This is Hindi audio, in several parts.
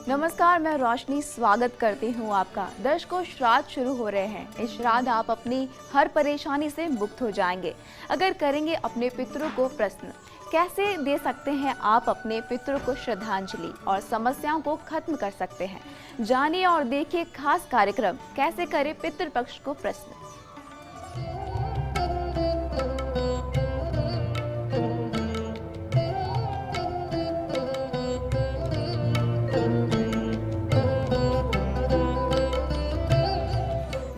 नमस्कार, मैं रोशनी स्वागत करती हूँ आपका। दर्शकों, श्राद्ध शुरू हो रहे हैं। इस श्राद्ध आप अपनी हर परेशानी से मुक्त हो जाएंगे अगर करेंगे अपने पितरों को प्रसन्न। कैसे दे सकते हैं आप अपने पितरों को श्रद्धांजलि और समस्याओं को खत्म कर सकते हैं, जानिए और देखिए खास कार्यक्रम कैसे करें पितृपक्ष को प्रसन्न।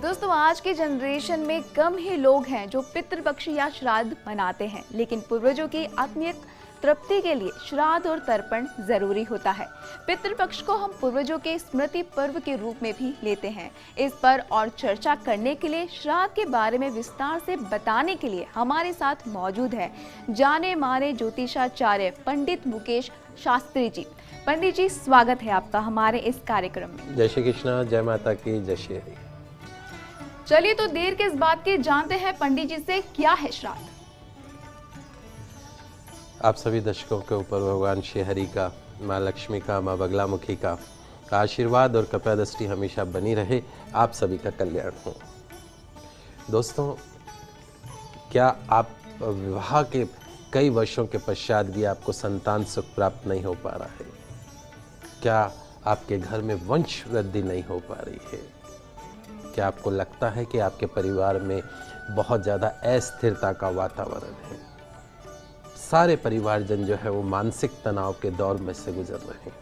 दोस्तों, आज के जनरेशन में कम ही लोग हैं जो पितृपक्ष या श्राद्ध मनाते हैं, लेकिन पूर्वजों की आत्मिक तृप्ति के लिए श्राद्ध और तर्पण जरूरी होता है। पितृपक्ष को हम पूर्वजों के स्मृति पर्व के रूप में भी लेते हैं। इस पर और चर्चा करने के लिए, श्राद्ध के बारे में विस्तार से बताने के लिए हमारे साथ मौजूद है जाने माने ज्योतिषाचार्य पंडित मुकेश शास्त्री जी। पंडित जी, स्वागत है आपका हमारे इस कार्यक्रम में। जय श्री कृष्णा, जय माता की, जय श्री हरि। चलिए तो देर किस बात की, जानते हैं पंडित जी से क्या है श्राद्ध। आप सभी दर्शकों के ऊपर भगवान श्री हरि का, माँ लक्ष्मी का, माँ बगलामुखी का आशीर्वाद और कृपा दृष्टि हमेशा बनी रहे। आप सभी का कल्याण हो। दोस्तों, क्या आप विवाह के कई वर्षों के पश्चात भी आपको संतान सुख प्राप्त नहीं हो पा रहा है? क्या आपके घर में वंश वृद्धि नहीं हो पा रही है? क्या आपको लगता है कि आपके परिवार में बहुत ज़्यादा अस्थिरता का वातावरण है? सारे परिवारजन जो है वो मानसिक तनाव के दौर में से गुजर रहे हैं।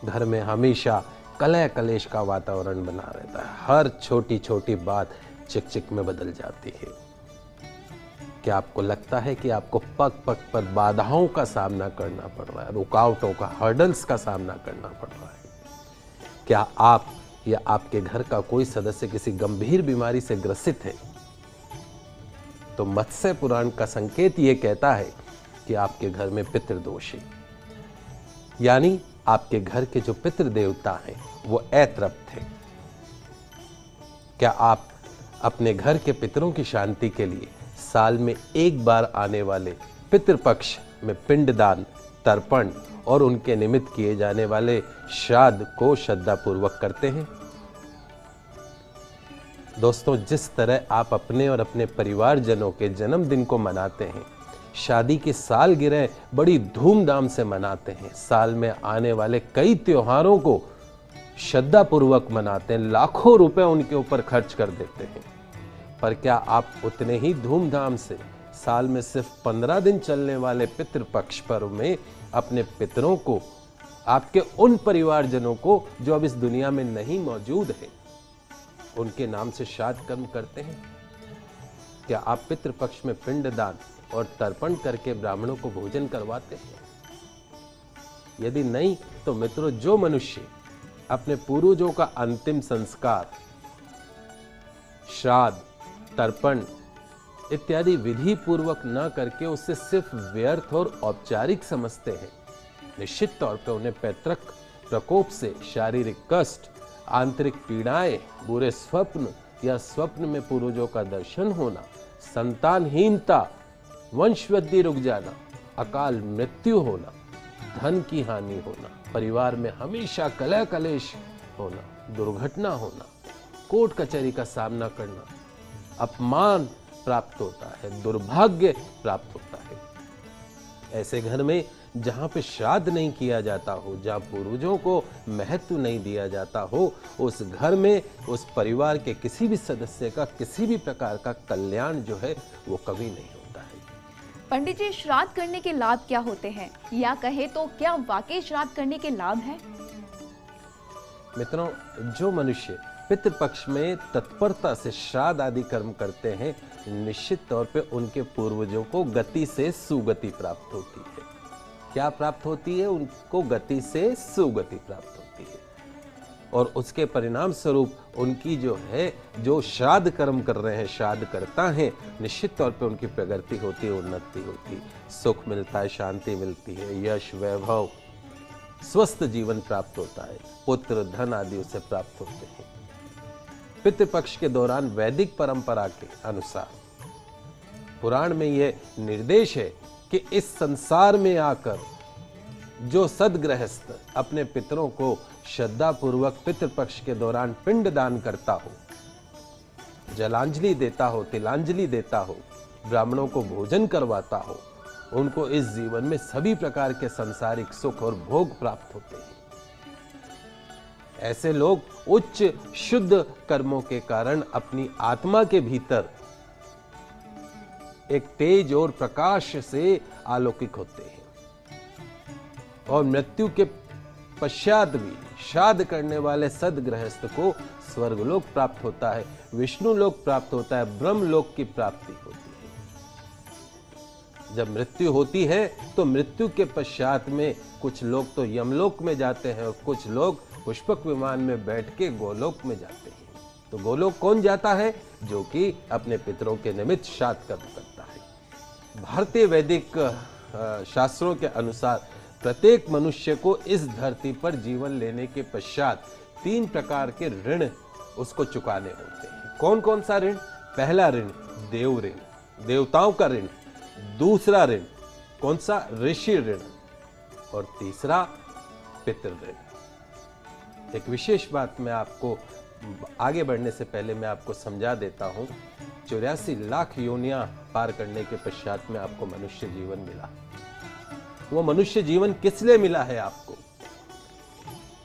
घर में हमेशा कलह कलेश का वातावरण बना रहता है। हर छोटी छोटी बात चिक में बदल जाती है। क्या आपको लगता है कि आपको पग पग पर बाधाओं का सामना करना पड़ रहा है, रुकावटों का, हर्डल्स का सामना करना पड़ रहा है? क्या आप या आपके घर का कोई सदस्य किसी गंभीर बीमारी से ग्रसित है? तो मत्स्य पुराण का संकेत ये कहता है कि आपके घर में पितृदोष है, यानी आपके घर के जो पितृदेवता हैं वो अतृप्त हैं। क्या आप अपने घर के पितरों की शांति के लिए साल में एक बार आने वाले पितृपक्ष में पिंडदान, तर्पण और उनके निमित्त किए जाने वाले श्राद्ध को श्रद्धापूर्वक करते हैं? दोस्तों, जिस तरह आप अपने और अपने परिवारजनों के जन्मदिन को मनाते हैं, शादी की सालगिरह बड़ी धूमधाम से मनाते हैं, साल में आने वाले कई त्योहारों को श्रद्धापूर्वक मनाते हैं, लाखों रुपए उनके ऊपर खर्च कर देते हैं, पर क्या आप उतने ही धूमधाम से साल में सिर्फ 15 दिन चलने वाले पितृपक्ष पर्व में अपने पितरों को, आपके उन परिवारजनों को जो अब इस दुनिया में नहीं मौजूद है, उनके नाम से श्राद्ध कर्म करते हैं? क्या आप पितृपक्ष में पिंडदान और तर्पण करके ब्राह्मणों को भोजन करवाते हैं? यदि नहीं तो मित्रों, जो मनुष्य अपने पूर्वजों का अंतिम संस्कार, श्राद्ध, तर्पण इत्यादि विधि पूर्वक न करके उसे सिर्फ व्यर्थ और औपचारिक समझते हैं, निश्चित तौर पर उन्हें पैतृक प्रकोप से शारीरिक कष्ट, आंतरिक पीड़ाएं, बुरे स्वप्न या स्वप्न में पूर्वजों का दर्शन होना, संतानहीनता, वंशवृद्धि रुक जाना, अकाल मृत्यु होना, धन की हानि होना, परिवार में हमेशा कलह कलेश होना, दुर्घटना होना, कोर्ट कचहरी का सामना करना, अपमान प्राप्त होता है, दुर्भाग्य प्राप्त होता है। ऐसे घर में जहाँ पे श्राद्ध नहीं किया जाता हो, जहाँ पूर्वजों को महत्व नहीं दिया जाता हो, उस घर में, उस परिवार के किसी भी सदस्य का किसी भी प्रकार का कल्याण जो है वो कभी नहीं होता है। पंडित जी, श्राद्ध करने के लाभ क्या होते हैं, या कहे तो क्या वाकई श्राद्ध करने के लाभ हैं? मित्रों, जो मनुष्य पितृपक्ष में तत्परता से श्राद्ध आदि कर्म करते हैं, निश्चित तौर पे उनके पूर्वजों को गति से सुगति प्राप्त होती है। क्या प्राप्त होती है? उनको गति से सुगति प्राप्त होती है, और उसके परिणाम स्वरूप उनकी जो है, जो श्राद्ध कर्म कर रहे हैं, श्राद्ध करता है, निश्चित तौर पे उनकी प्रगति होती है, उन्नति होती है, सुख मिलता है, शांति मिलती है, यश, वैभव, स्वस्थ जीवन प्राप्त होता है, पुत्र, धन आदि उसे प्राप्त होते हैं। पितृपक्ष के दौरान वैदिक परंपरा के अनुसार पुराण में यह निर्देश है कि इस संसार में आकर जो सदगृहस्थ अपने पितरों को श्रद्धा पूर्वक पितृपक्ष के दौरान पिंड दान करता हो, जलांजलि देता हो, तिलांजलि देता हो, ब्राह्मणों को भोजन करवाता हो, उनको इस जीवन में सभी प्रकार के सांसारिक सुख और भोग प्राप्त होते हैं। ऐसे लोग उच्च शुद्ध कर्मों के कारण अपनी आत्मा के भीतर एक तेज और प्रकाश से आलोकित होते हैं और मृत्यु के पश्चात भी श्राद्ध करने वाले सदगृहस्थ को स्वर्गलोक प्राप्त होता है, विष्णु लोक प्राप्त होता है, ब्रह्म लोक की प्राप्ति होती है। जब मृत्यु होती है तो मृत्यु के पश्चात में कुछ लोग तो यमलोक में जाते हैं और कुछ लोग पुष्पक विमान में बैठ के गोलोक में जाते हैं। तो गोलोक कौन जाता है? जो कि अपने पितरों के निमित्त श्राद्ध कर्म करता है। भारतीय वैदिक शास्त्रों के अनुसार प्रत्येक मनुष्य को इस धरती पर जीवन लेने के पश्चात 3 प्रकार के ऋण उसको चुकाने होते हैं। कौन कौन सा ऋण? पहला ऋण देव ऋण, देवताओं का ऋण। दूसरा ऋण कौन सा? ऋषि ऋण। और तीसरा पितृ ऋण। एक विशेष बात मैं आपको आगे बढ़ने से पहले मैं आपको समझा देता हूं। 84 लाख योनियां पार करने के पश्चात में आपको मनुष्य जीवन मिला। वो मनुष्य जीवन किस लिए मिला है आपको?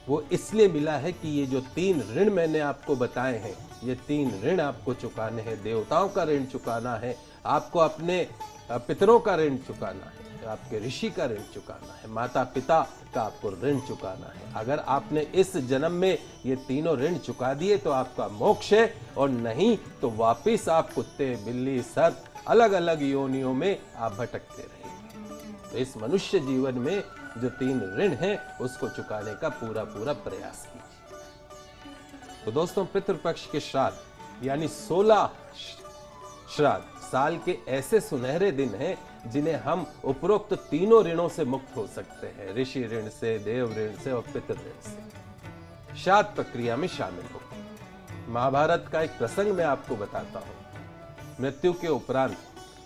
वो इसलिए मिला है कि ये जो 3 ऋण मैंने आपको बताए हैं, ये 3 ऋण आपको चुकाने हैं। देवताओं का ऋण चुकाना है, आपको अपने पितरों का ऋण चुकाना है, आपके ऋषि का ऋण चुकाना है, माता पिता का आपको ऋण चुकाना है। अगर आपने इस जन्म में ये तीनों ऋण चुका दिए तो आपका मोक्ष है, और नहीं तो वापिस आप कुत्ते, बिल्ली, सर्प अलग अलग योनियों में आप भटकते रहेंगे। तो इस मनुष्य जीवन में जो 3 ऋण हैं उसको चुकाने का पूरा पूरा प्रयास कीजिए। तो दोस्तों, पितृपक्ष के श्राद्ध यानी 16 श्राद्ध साल के ऐसे सुनहरे दिन हैं जिन्हें हम उपरोक्त तीनों ऋणों से मुक्त हो सकते हैं, ऋषि ऋण से, देव ऋण से और पितृ ऋण से। श्राद्ध प्रक्रिया में शामिल हो। महाभारत का एक प्रसंग मैं आपको बताता हूं। मृत्यु के उपरांत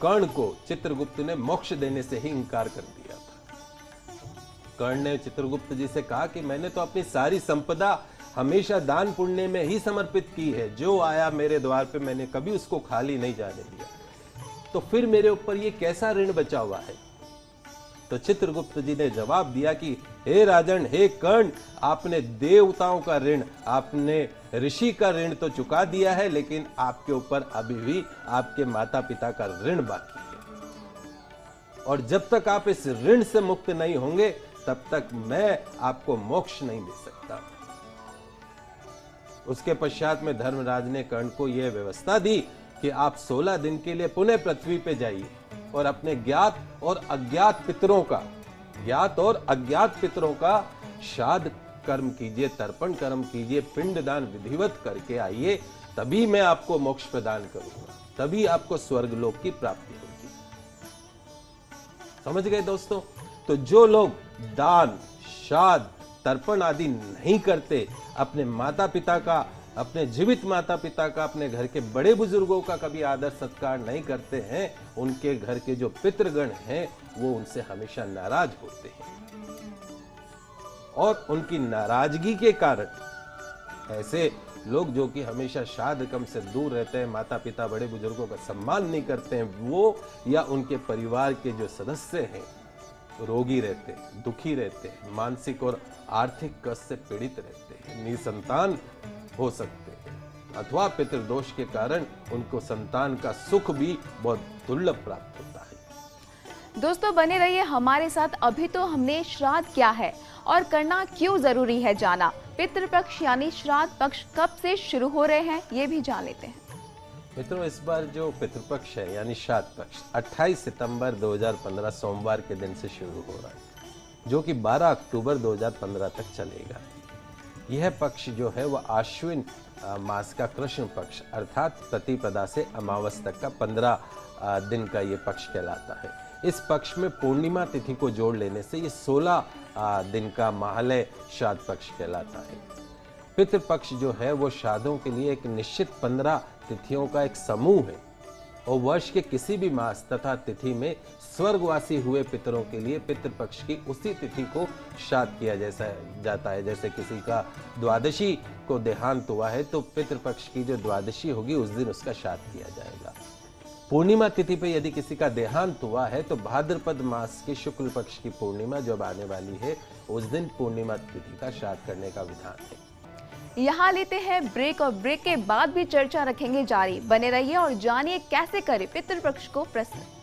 कर्ण को चित्रगुप्त ने मोक्ष देने से ही इंकार कर दिया था। कर्ण ने चित्रगुप्त जी से कहा कि मैंने तो अपनी सारी संपदा हमेशा दान पुण्य में ही समर्पित की है, जो आया मेरे द्वार पे मैंने कभी उसको खाली नहीं जाने दिया, तो फिर मेरे ऊपर ये कैसा ऋण बचा हुआ है? तो चित्रगुप्त जी ने जवाब दिया कि हे राजन, हे कर्ण, आपने देवताओं का ऋण, आपने ऋषि का ऋण तो चुका दिया है, लेकिन आपके ऊपर अभी भी आपके माता पिता का ऋण बाकी है, और जब तक आप इस ऋण से मुक्त नहीं होंगे तब तक मैं आपको मोक्ष नहीं दे सकता। उसके पश्चात में धर्मराज ने कर्ण को यह व्यवस्था दी कि आप 16 दिन के लिए पुनः पृथ्वी पे जाइए और अपने ज्ञात और अज्ञात पितरों का श्राद्ध कर्म कीजिए, तर्पण कर्म कीजिए, पिंडदान विधिवत करके आइए, तभी मैं आपको मोक्ष प्रदान करूंगा, तभी आपको स्वर्गलोक की प्राप्ति होगी। समझ गए दोस्तों? तो जो लोग दान, श्राद्ध, तर्पण आदि नहीं करते, अपने माता पिता का, अपने जीवित माता पिता का, अपने घर के बड़े बुजुर्गों का कभी आदर सत्कार नहीं करते हैं, उनके घर के जो पितृगण हैं वो उनसे हमेशा नाराज होते हैं, और उनकी नाराजगी के कारण ऐसे लोग जो कि हमेशा श्राद्ध कर्म से दूर रहते हैं, माता पिता, बड़े बुजुर्गों का सम्मान नहीं करते हैं, वो या उनके परिवार के जो सदस्य हैं रोगी रहते हैं, दुखी रहते हैं, मानसिक और आर्थिक कष्ट से पीड़ित रहते हैं, निसंतान हो सकते हैं, अथवा पितृदोष के कारण उनको संतान का सुख भी बहुत दुर्लभ प्राप्त होता है। दोस्तों, बने रहिए हमारे साथ। अभी तो हमने श्राद्ध क्या है और करना क्यों जरूरी है जाना। पितृपक्ष यानी श्राद्ध पक्ष कब से शुरू हो रहे हैं ये भी जान लेते हैं। मित्रों, इस बार जो पितृपक्ष है यानी श्राद्ध पक्ष 28 सितंबर 2015 सोमवार के दिन से शुरू हो रहा है, जो कि 12 अक्टूबर 2015 तक चलेगा। यह पक्ष जो है वह आश्विन मास का कृष्ण पक्ष अर्थात प्रतिपदा से अमावस तक का 15 दिन का ये पक्ष कहलाता है। इस पक्ष में पूर्णिमा तिथि को जोड़ लेने से ये 16 दिन का महालय श्राद्ध पक्ष कहलाता है। पितृपक्ष जो है वो श्राद्धों के लिए एक निश्चित 15 तिथियों का एक समूह है, और वर्ष के किसी भी मास तथा तिथि में स्वर्गवासी हुए पितरों के लिए पितृपक्ष की उसी तिथि को श्राद्ध किया जाता है। जैसे किसी का द्वादशी को देहांत हुआ है तो पितृपक्ष की जो द्वादशी होगी उस दिन उसका श्राद्ध किया जाएगा। पूर्णिमा तिथि पे यदि किसी का देहांत हुआ है तो भाद्रपद मास की शुक्ल पक्ष की पूर्णिमा जब आने वाली है उस दिन पूर्णिमा तिथि का श्राद्ध करने का विधान है। यहाँ लेते हैं ब्रेक और ब्रेक के बाद भी चर्चा रखेंगे जारी। बने रहिए और जानिए कैसे करें पितृपक्ष को प्रस्तुत।